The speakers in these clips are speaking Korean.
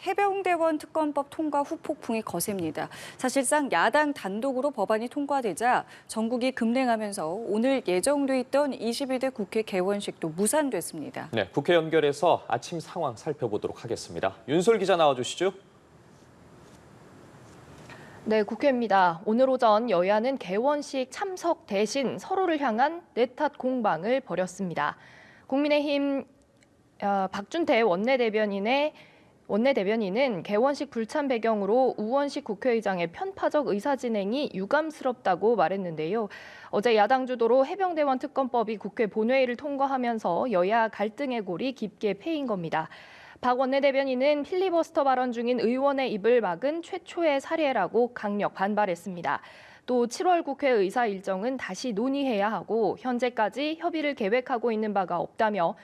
해병대원 특검법 통과 후 폭풍이 거셉니다. 사실상 야당 단독으로 법안이 통과되자 전국이 급냉하면서 오늘 예정돼 있던 22대 국회 개원식도 무산됐습니다. 네, 국회 연결해서 아침 상황 살펴보도록 하겠습니다. 윤솔 기자 나와주시죠. 네, 국회입니다. 오늘 오전 여야는 개원식 참석 대신 서로를 향한 내탓 공방을 벌였습니다. 국민의힘 박준태 원내대변인은 개원식 불참 배경으로 우원식 국회의장의 편파적 의사진행이 유감스럽다고 말했는데요. 어제 야당 주도로 해병대원 특검법이 국회 본회의를 통과하면서 여야 갈등의 골이 깊게 패인 겁니다. 박 원내대변인은 필리버스터 발언 중인 의원의 입을 막은 최초의 사례라고 강력 반발했습니다. 또 7월 국회 의사 일정은 다시 논의해야 하고 현재까지 협의를 계획하고 있는 바가 없다며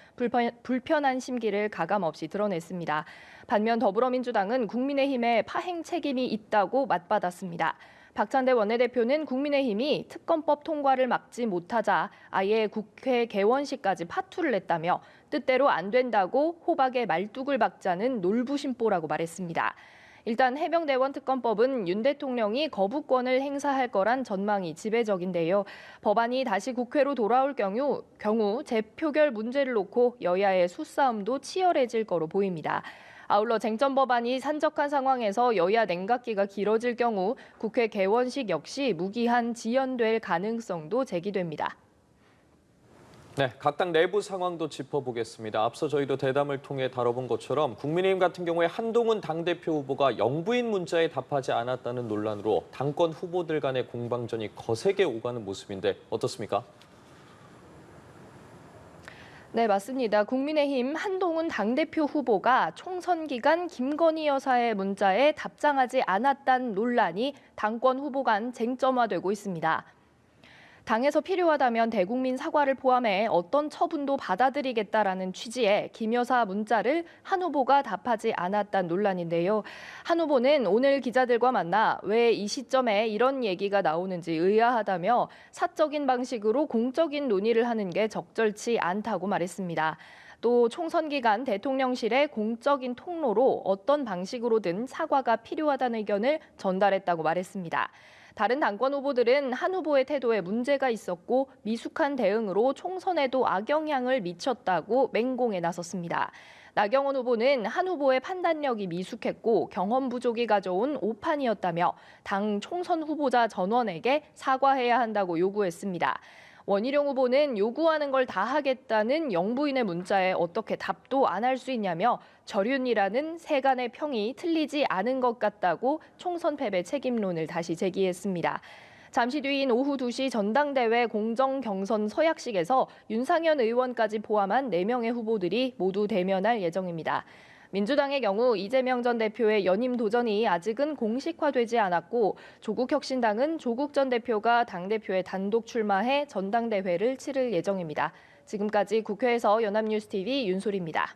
불편한 심기를 가감없이 드러냈습니다. 반면 더불어민주당은 국민의힘에 파행 책임이 있다고 맞받았습니다. 박찬대 원내대표는 국민의힘이 특검법 통과를 막지 못하자 아예 국회 개원식까지 파투를 냈다며 뜻대로 안 된다고 호박에 말뚝을 박자는 놀부심보라고 말했습니다. 일단 해병대원 특검법은 윤 대통령이 거부권을 행사할 거란 전망이 지배적인데요. 법안이 다시 국회로 돌아올 경우 재표결 문제를 놓고 여야의 수싸움도 치열해질 거로 보입니다. 아울러 쟁점 법안이 산적한 상황에서 여야 냉각기가 길어질 경우 국회 개원식 역시 무기한 지연될 가능성도 제기됩니다. 네, 각 당 내부 상황도 짚어보겠습니다. 앞서 저희도 대담을 통해 다뤄본 것처럼 국민의힘 같은 경우에 한동훈 당대표 후보가 영부인 문자에 답하지 않았다는 논란으로 당권 후보들 간의 공방전이 거세게 오가는 모습인데 어떻습니까? 네, 맞습니다. 국민의힘 한동훈 당대표 후보가 총선 기간 김건희 여사의 문자에 답장하지 않았다는 논란이 당권 후보 간 쟁점화되고 있습니다. 당에서 필요하다면 대국민 사과를 포함해 어떤 처분도 받아들이겠다라는 취지의 김 여사 문자를 한 후보가 답하지 않았다는 논란인데요. 한 후보는 오늘 기자들과 만나 왜 이 시점에 이런 얘기가 나오는지 의아하다며 사적인 방식으로 공적인 논의를 하는 게 적절치 않다고 말했습니다. 또 총선 기간 대통령실의 공적인 통로로 어떤 방식으로든 사과가 필요하다는 의견을 전달했다고 말했습니다. 다른 당권 후보들은 한 후보의 태도에 문제가 있었고 미숙한 대응으로 총선에도 악영향을 미쳤다고 맹공에 나섰습니다. 나경원 후보는 한 후보의 판단력이 미숙했고 경험 부족이 가져온 오판이었다며 당 총선 후보자 전원에게 사과해야 한다고 요구했습니다. 원희룡 후보는 요구하는 걸 다 하겠다는 영부인의 문자에 어떻게 답도 안 할 수 있냐며 절윤이라는 세간의 평이 틀리지 않은 것 같다고 총선 패배 책임론을 다시 제기했습니다. 잠시 뒤인 오후 2시 전당대회 공정경선 서약식에서 윤상현 의원까지 포함한 4명의 후보들이 모두 대면할 예정입니다. 민주당의 경우 이재명 전 대표의 연임 도전이 아직은 공식화되지 않았고 조국혁신당은 조국 전 대표가 당대표에 단독 출마해 전당대회를 치를 예정입니다. 지금까지 국회에서 연합뉴스TV 윤솔입니다.